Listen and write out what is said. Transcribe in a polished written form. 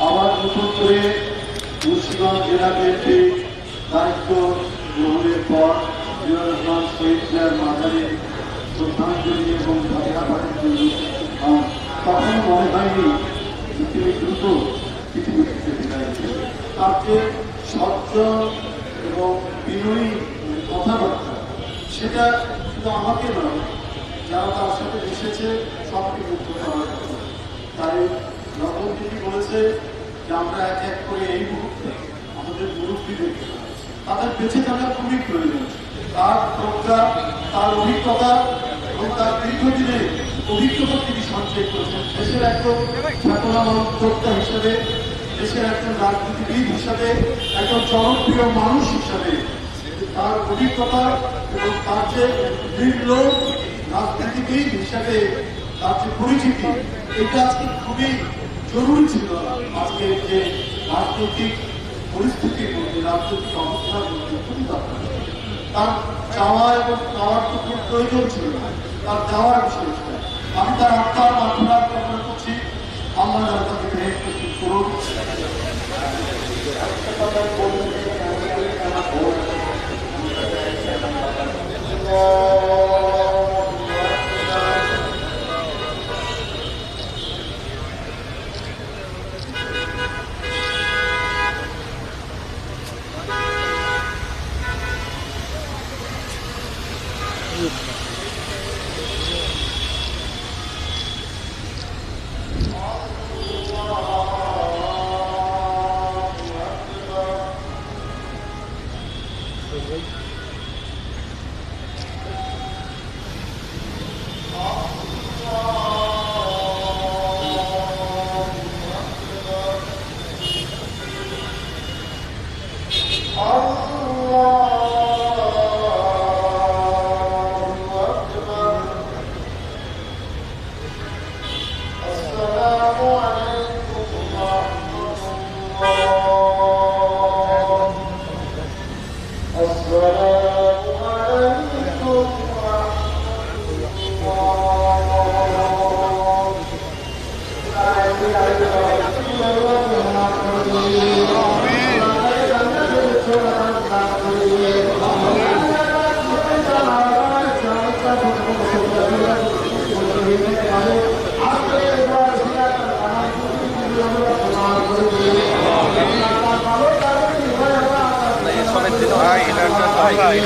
আবার নতুন করে মুন্সিগঞ্জ জেলা বিএনপি দায়িত্ব গ্রহণের পর জিয়াউর রহমান শহীদ জিয়ার মাজারে শ্রদ্ধাঞ্জলি এবং ভাষা পাঠের জন্য তখন মনে হয়নি যে তিনি দ্রুত পৃথিবী থেকে বিদায় নেবেন। তার যে স্বচ্ছ এবং বিনয়ী কথাবার্তা, সেটা শুধু আমাকে নয়, যারা তার সাথে এসেছে সবকে মুক্ত করার কথা। তাই রতন দিদি বলেছে যে আমরা এক এক করে এই মুহূর্তে আমাদের মুরব্বীদের তাদের বেঁচে থাকা খুবই প্রয়োজন। তার প্রজ্ঞা, তার অভিজ্ঞতা এবং তার দীর্ঘদিনের অভিজ্ঞতা তিনি সঞ্চয় করেছেন। দেশের একজন খ্যাতনামা উদ্যোক্তা হিসেবে, দেশের একজন রাজনীতিবিদ হিসাবে, একজন জনপ্রিয় মানুষ হিসাবে তার অভিজ্ঞতা এবং তার যে নির্লোভ রাজনীতিবিদ হিসাবে তার যে পরিচিতি, এটা আজকে খুবই জরুরি ছিল। আজকে যে রাজনৈতিক পরিস্থিতির মধ্যে, রাজনৈতিক অবস্থার মধ্যে খুবই দরকার। তার চাওয়া এবং পাওয়ার তো খুব প্রয়োজন ছিল না, তার যাওয়ার বিষয় ছিল। আমি তার আত্মার মাধ্যমে কামনা করছি, আল্লাহ তাকে গ্রহণ করুন। Vai,